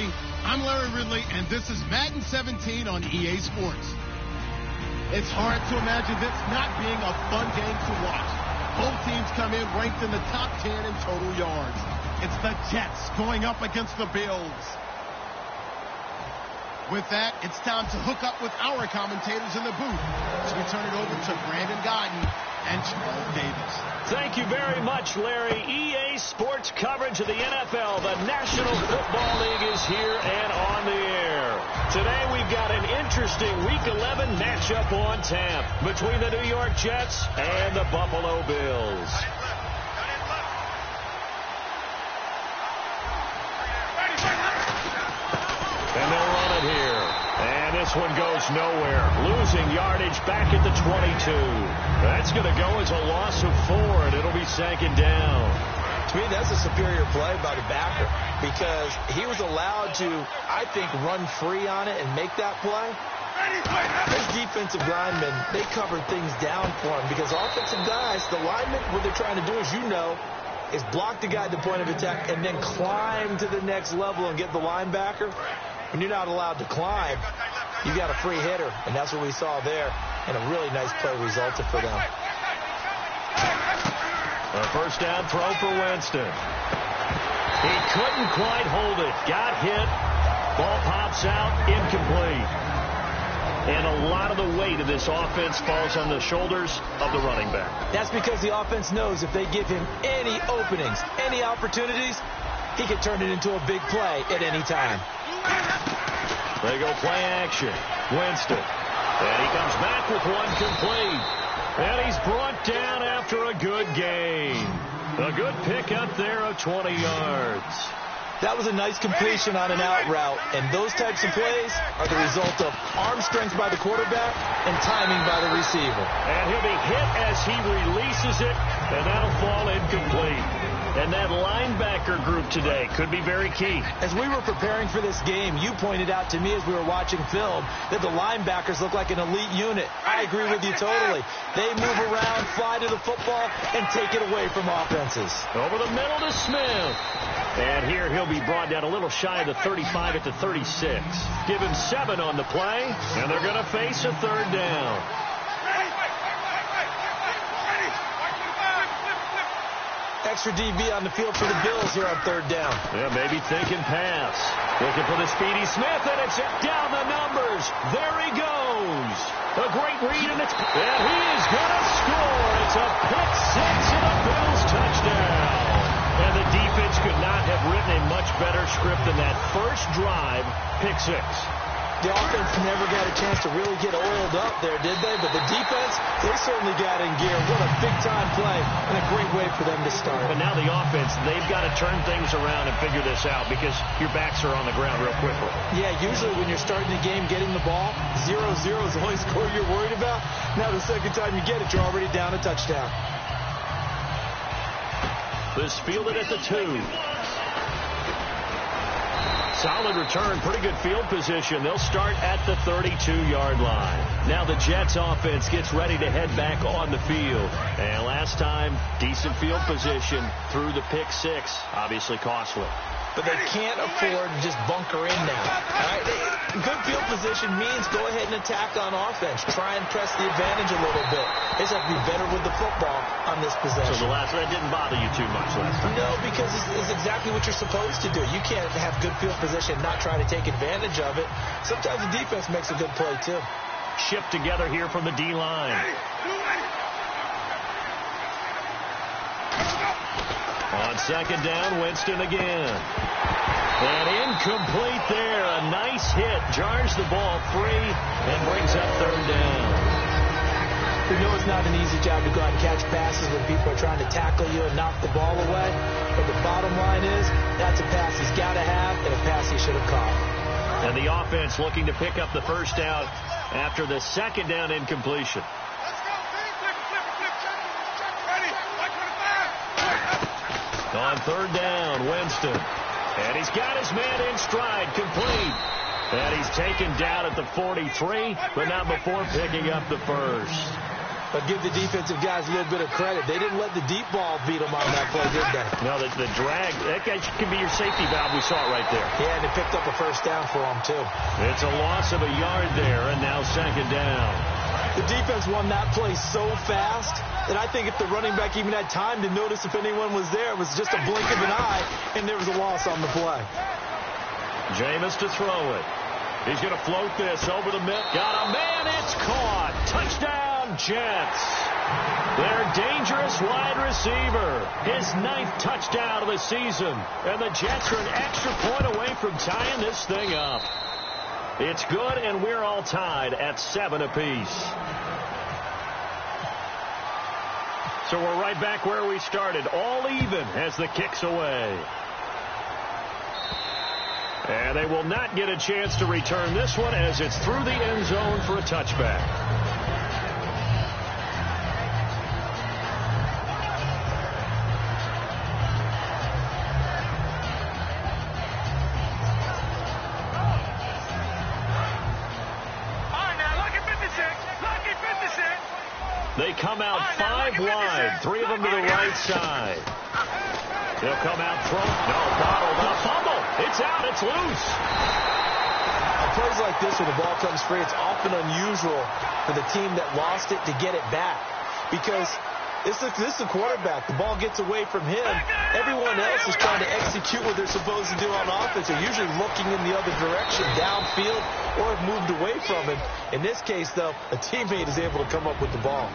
everybody. I'm Larry Ridley, and this is Madden 17 on EA Sports. It's hard to imagine this not being a fun game to watch. Both teams come in ranked in the top 10 in total yards. It's the Jets going up against the Bills. With that, it's time to hook up with our commentators in the booth as we turn it over to Brandon Godden and Charles Davis. Thank you very much, Larry. EA Sports coverage of the NFL. The National Football League is here and on the air. Today we've got an interesting Week 11 matchup on tap between the New York Jets and the Buffalo Bills. And they'll run it here. And this one goes nowhere. Losing yardage back at the 22. That's going to go as a loss of 4, and it'll be second down. To me, that's a superior play by the backer because he was allowed to, I think, run free on it and make that play. Those defensive linemen, they covered things down for him because offensive guys, the linemen, what they're trying to do, as you know, is block the guy at the point of attack and then climb to the next level and get the linebacker. When you're not allowed to climb, you got a free hitter, and that's what we saw there, and a really nice play resulted for them. A first down throw for Winston. He couldn't quite hold it. Got hit. Ball pops out. Incomplete. And a lot of the weight of this offense falls on the shoulders of the running back. That's because the offense knows if they give him any openings, any opportunities, he can turn it into a big play at any time. They go play action. Winston. And he comes back with one complete. And he's brought down after a good gain. A good pickup there of 20 yards. That was a nice completion on an out route. And those types of plays are the result of arm strength by the quarterback and timing by the receiver. And he'll be hit as he releases it. And that'll fall incomplete. And that linebacker group today could be very key. As we were preparing for this game, you pointed out to me as we were watching film that the linebackers look like an elite unit. I agree with you totally. They move around, fly to the football, and take it away from offenses. Over the middle to Smith. And here he'll be brought down a little shy of the 35 at the 36. Give him 7 on the play, and they're going to face a third down. Extra DB on the field for the Bills here on third down. Yeah, maybe thinking pass. Looking for the speedy Smith, and it's down the numbers. There he goes. A great read, and he is going to score. It's a pick 6 and a Bills touchdown. And the defense could not have written a much better script than that first drive, pick 6. The offense never got a chance to really get oiled up there, did they? But the defense, they certainly got in gear. What a big-time play and a great way for them to start. But now the offense, they've got to turn things around and figure this out because your backs are on the ground real quickly. Yeah, usually when you're starting the game getting the ball, 0-0 is the only score you're worried about. Now the second time you get it, you're already down a touchdown. This fielded at the 2. Solid return, pretty good field position. They'll start at the 32-yard line. Now the Jets offense gets ready to head back on the field. And last time, decent field position through the pick 6. Obviously costly. But they can't afford to just bunker in now. All right? Good field position means go ahead and attack on offense. Try and press the advantage a little bit. They just have to be better with the football on this possession. So the last one didn't bother you too much last time? No, because it's exactly what you're supposed to do. You can't have good field position and not try to take advantage of it. Sometimes the defense makes a good play, too. Shipped together here from the D-line. On second down, Winston again. And incomplete there. A nice hit. Jars the ball free and brings up third down. We know it's not an easy job to go out and catch passes when people are trying to tackle you and knock the ball away. But the bottom line is that's a pass he's got to have and a pass he should have caught. And the offense looking to pick up the first down after the second down incompletion. On third down, Winston. And he's got his man in stride, complete. And he's taken down at the 43, but not before picking up the first. But give the defensive guys a little bit of credit. They didn't let the deep ball beat them on that play, did they? No, the drag, that guy can be your safety valve. We saw it right there. Yeah, and they picked up a first down for them, too. It's a loss of a yard there, and now second down. The defense won that play so fast that I think if the running back even had time to notice if anyone was there, it was just a blink of an eye, and there was a loss on the play. Jameis to throw it. He's going to float this over the middle. Got a man. It's caught. Touchdown, Jets. Their dangerous wide receiver. His 9th touchdown of the season. And the Jets are an extra point away from tying this thing up. It's good, and we're all tied at 7 apiece. So we're right back where we started. All even as the kick's away. And they will not get a chance to return this one as it's through the end zone for a touchback. They come out 5 wide, 3 of them to the right side. They'll come out throwing. No, bottled up. Fumble. It's out. It's loose. On plays like this where the ball comes free, it's often unusual for the team that lost it to get it back. Because this is the quarterback. The ball gets away from him. Everyone else is trying to execute what they're supposed to do on offense. They're usually looking in the other direction, downfield, or have moved away from him. In this case, though, a teammate is able to come up with the ball.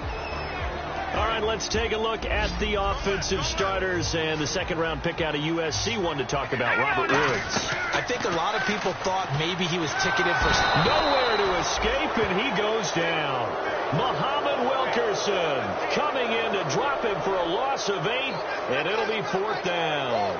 All right, let's take a look at the offensive starters and the second-round pick out of USC, one to talk about, Robert Woods. I think a lot of people thought maybe he was ticketed for nowhere to escape, and he goes down. Muhammad Wilkerson coming in to drop him for a loss of 8, and it'll be 4th down.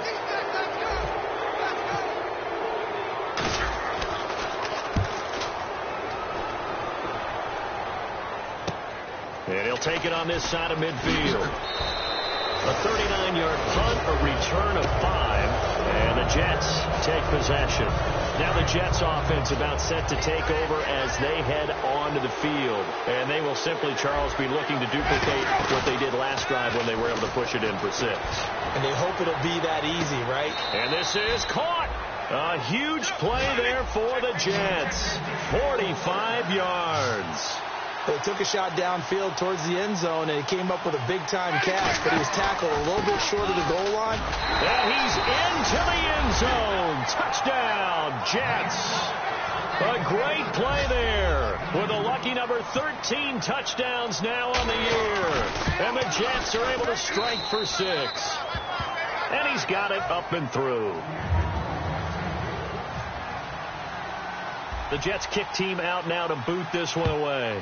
And he'll take it on this side of midfield. A 39-yard punt, a return of 5, and the Jets take possession. Now the Jets offense about set to take over as they head onto the field. And they will simply, Charles, be looking to duplicate what they did last drive when they were able to push it in for 6. And they hope it'll be that easy, right? And this is caught. A huge play there for the Jets. 45 yards. They took a shot downfield towards the end zone, and he came up with a big-time catch, but he was tackled a little bit short of the goal line. And he's into the end zone. Touchdown, Jets. A great play there with a lucky number 13 touchdowns now on the year. And the Jets are able to strike for 6. And he's got it up and through. The Jets kick team out now to boot this one away.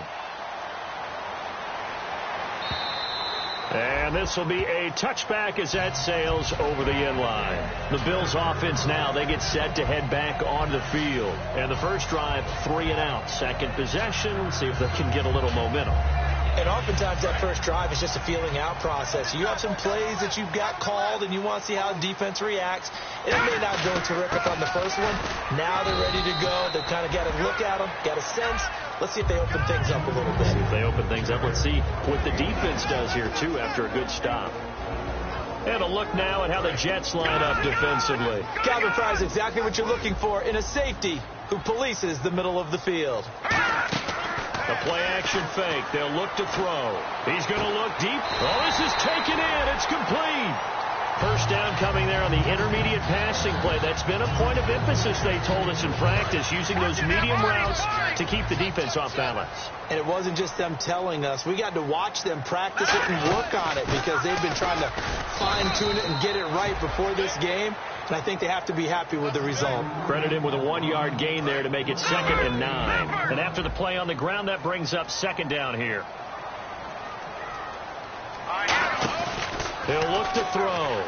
And this will be a touchback as that sails over the end line. The Bills offense now, they get set to head back onto the field. And the first drive, 3 and out. Second possession, see if they can get a little momentum. And oftentimes that first drive is just a feeling out process. You have some plays that you've got called and you want to see how the defense reacts. And it may not go terrific on the first one. Now they're ready to go. They've kind of got to look at them, got a sense. Let's see if they open things up a little bit. See if they open things up. Let's see what the defense does here, too, after a good stop. And a look now at how the Jets line up defensively. Calvin Fry's exactly what you're looking for in a safety who polices the middle of the field. The play-action fake. They'll look to throw. He's going to look deep. Oh, this is taken in. It's complete. First down coming there on the intermediate passing play. That's been a point of emphasis, they told us in practice, using those medium routes to keep the defense off balance. And it wasn't just them telling us. We got to watch them practice it and work on it because they've been trying to fine-tune it and get it right before this game. And I think they have to be happy with the result. Credit him with a 1-yard gain there to make it 2nd and 9. And after the play on the ground, that brings up 2nd down here. He'll look to throw.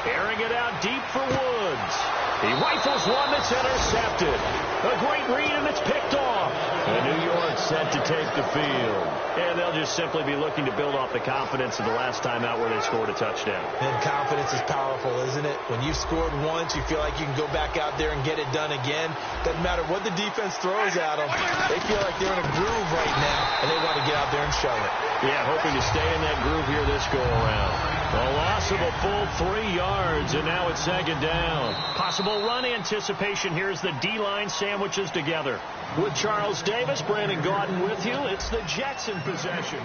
Airing it out deep for Woods. He rifles one that's intercepted. A great read, and it's picked off. And New York set to take the field. And they'll just simply be looking to build off the confidence of the last time out where they scored a touchdown. And confidence is powerful, isn't it? When you've scored once, you feel like you can go back out there and get it done again. Doesn't matter what the defense throws at them. They feel like they're in a groove right now, and they want to get out there and show it. Yeah, hoping to stay in that groove here this go-around. A loss of a full 3 yards, and now it's second down. Possible run anticipation here as the D-line sandwiches together. With Charles Davis, Brandon Gaudin with you. It's the Jets in possession.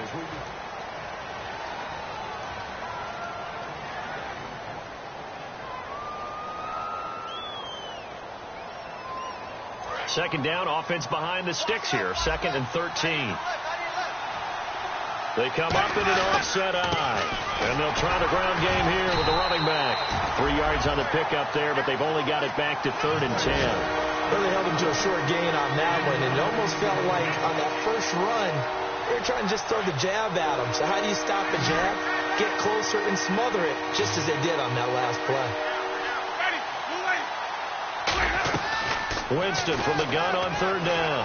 Second down, offense behind the sticks here. 2nd and 13. They come up in an offset eye. And they'll try the ground game here with the running back. 3 yards on the pickup there, but they've only got it back to 3rd and 10. Well, they held him to a short gain on that one, and it almost felt like on that first run, they were trying to just throw the jab at him. So how do you stop a jab? Get closer and smother it, just as they did on that last play. Winston from the gun on 3rd down.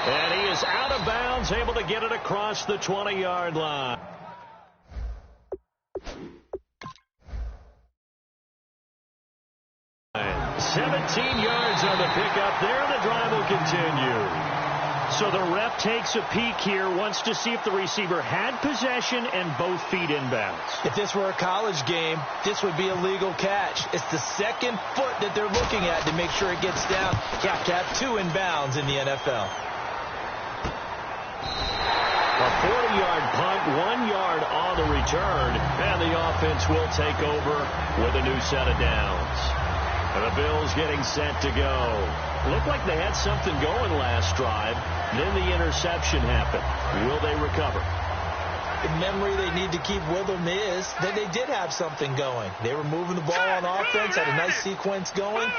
And he is out of bounds, able to get it across the 20-yard line. And 17 yards on the pickup there, and the drive will continue. So the ref takes a peek here, wants to see if the receiver had possession and both feet inbounds. If this were a college game, this would be a legal catch. It's the second foot that they're looking at to make sure it gets down. You have to have 2 inbounds in the NFL. A 40-yard punt, 1 yard on the return, and the offense will take over with a new set of downs. And the Bills getting set to go. Looked like they had something going last drive. Then the interception happened. Will they recover? The memory they need to keep with them is that they did have something going. They were moving the ball on offense, had a nice sequence going.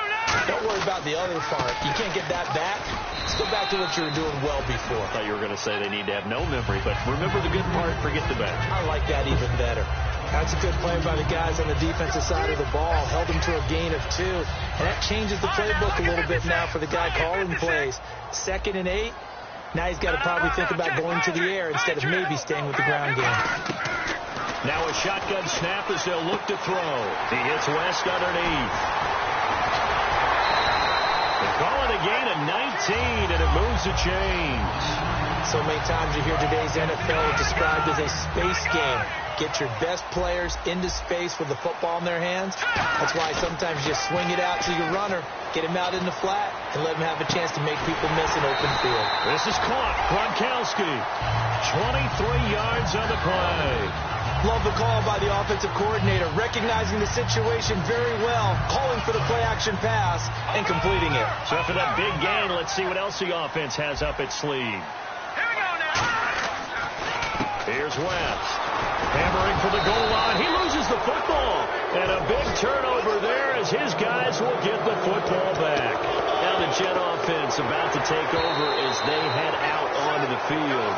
Don't worry about the other part. You can't get that back. Let's go back to what you were doing well before. I thought you were going to say they need to have no memory, but remember the good part, forget the bad. I like that even better. That's a good play by the guys on the defensive side of the ball. Held them to a gain of 2. And that changes the playbook a little bit now for the guy calling plays. 2nd and 8. Now he's got to probably think about going to the air instead of maybe staying with the ground game. Now a shotgun snap as they'll look to throw. He hits West underneath. They call it a gain of 19, and it moves the chains. So many times you hear today's NFL described as a space game. Get your best players into space with the football in their hands. That's why sometimes you just swing it out to your runner, get him out in the flat, and let him have a chance to make people miss an open field. This is caught. Gronkowski, 23 yards on the play. Love the call by the offensive coordinator, recognizing the situation very well, calling for the play-action pass, and completing it. So after that big gain, let's see what else the offense has up its sleeve. Here's West. Hammering for the goal line. He loses the football. And a big turnover there as his guys will get the football back. Now the Jet offense about to take over as they head out onto the field.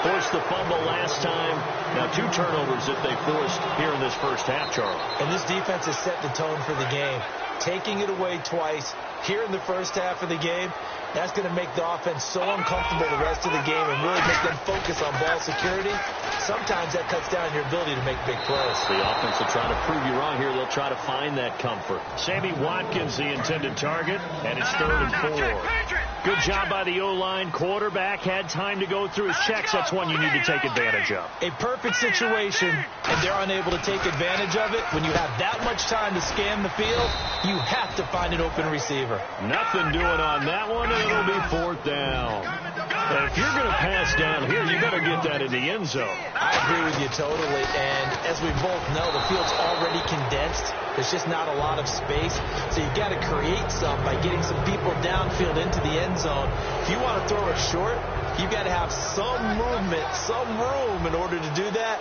Forced the fumble last time. Now 2 turnovers that they forced here in this first half, Charles. And this defense has set the tone for the game. Taking it away twice here in the first half of the game, that's going to make the offense so uncomfortable the rest of the game and really make them focus on ball security. Sometimes that cuts down your ability to make big plays. The offense will try to prove you wrong here. They'll try to find that comfort. Sammy Watkins, the intended target, and it's 3rd and 4. Good job by the O-line. Quarterback had time to go through his checks. That's one you need to take advantage of. A perfect situation, and they're unable to take advantage of it. When you have that much time to scan the field, you have to find an open receiver. Nothing doing on that one, and it'll be 4th down. And if you're going to pass down here, you better get that in the end zone. I agree with you totally, and as we both know, the field's already condensed. There's just not a lot of space, so you've got to create some by getting some people downfield into the end zone. If you want to throw it short, you've got to have some movement, some room in order to do that.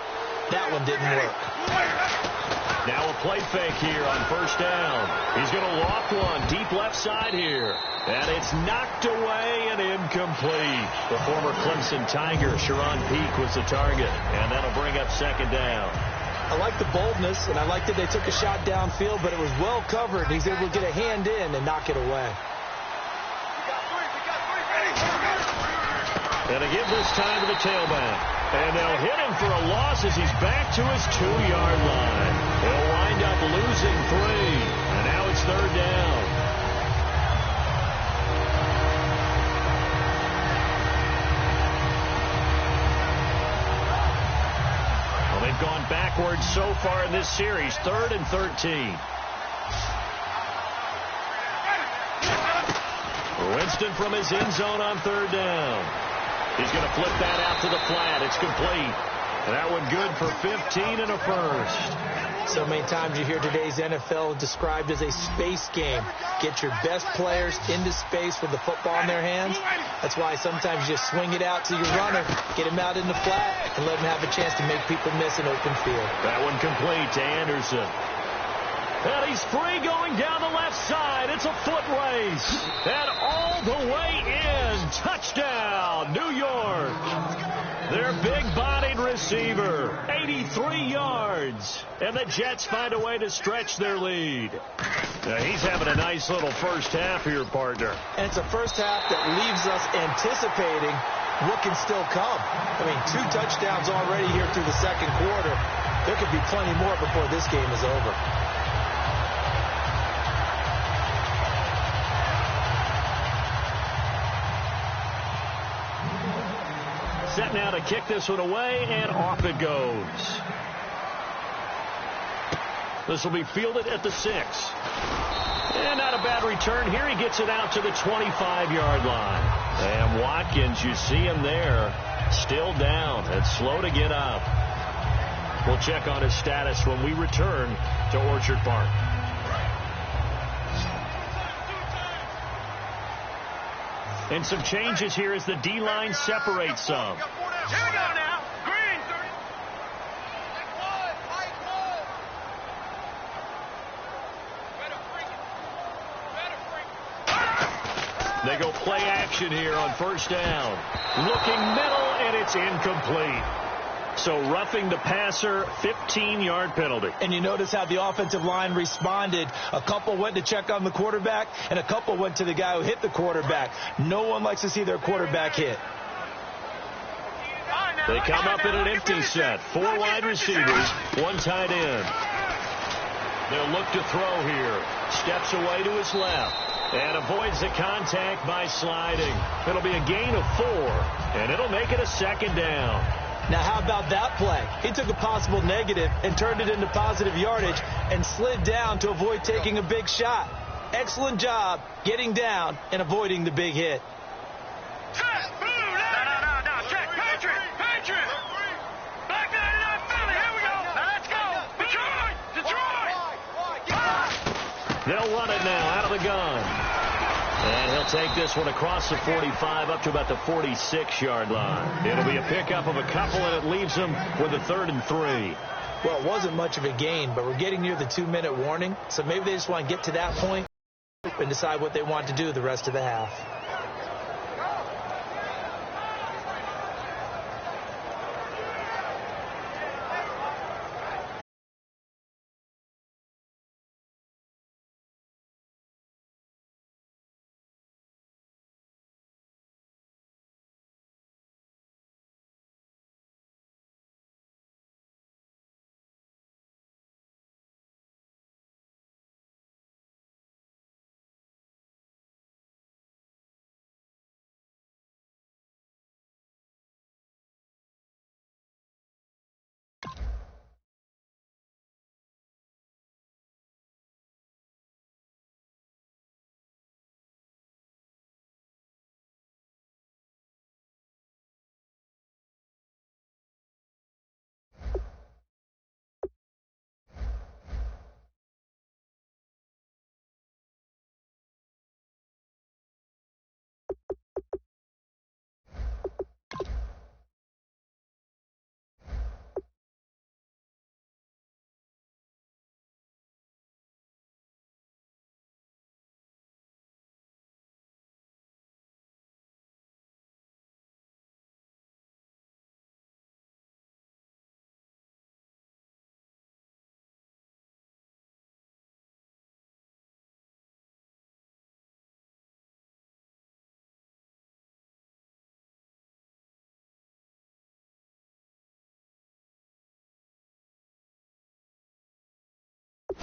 That one didn't work. Now a play fake here on 1st down. He's going to loft one deep left side here. And it's knocked away and incomplete. The former Clemson Tiger, Sharon Peak, was the target. And that'll bring up 2nd down. I like the boldness, and I like that they took a shot downfield, but it was well covered. He's able to get a hand in and knock it away. And they give this time to the tailback. And they'll hit him for a loss as he's back to his 2-yard line. He'll wind up losing 3. And now it's 3rd down. Well, they've gone backwards so far in this series. 3rd and 13. Winston from his end zone on 3rd down. He's going to flip that out to the flat. It's complete. That one good for 15 and a first. So many times you hear today's NFL described as a space game. Get your best players into space with the football in their hands. That's why sometimes you just swing it out to your runner, get him out in the flat, and let him have a chance to make people miss an open field. That one complete to Anderson. And he's free going down the left side. It's a foot race. And all the way in. Touchdown, New York. Their big-bodied receiver, 83 yards. And the Jets find a way to stretch their lead. Now, he's having a nice little first half here, partner. And it's a first half that leaves us anticipating what can still come. I mean, 2 touchdowns already here through the second quarter. There could be plenty more before this game is over. Set now to kick this one away, and off it goes. This will be fielded at the 6. And not a bad return here. He gets it out to the 25-yard line. And Watkins, you see him there, still down and slow to get up. We'll check on his status when we return to Orchard Park. And some changes here as the D-line separates some. Here we go now. Green. They go play action here on first down. Looking middle, and it's incomplete. So roughing the passer, 15-yard penalty. And you notice how the offensive line responded. A couple went to check on the quarterback, and a couple went to the guy who hit the quarterback. No one likes to see their quarterback hit. They come up in an empty set. 4 wide receivers, 1 tight end. They'll look to throw here. Steps away to his left and avoids the contact by sliding. It'll be a gain of 4, and it'll make it a 2nd down. Now, how about that play? He took a possible negative and turned it into positive yardage and slid down to avoid taking a big shot. Excellent job getting down and avoiding the big hit. No. Check. Patriot. Back 99 Philly. Here we go. Now let's go. Detroit. They'll run it now out of the gun. And he'll take this one across the 45 up to about the 46-yard line. It'll be a pickup of a couple, and it leaves them with a 3rd and 3. Well, it wasn't much of a gain, but we're getting near the 2-minute warning, so maybe they just want to get to that point and decide what they want to do the rest of the half.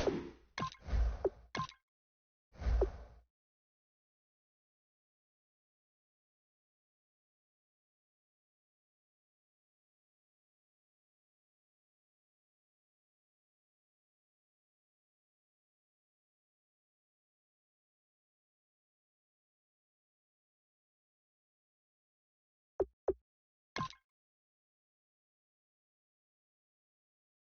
it.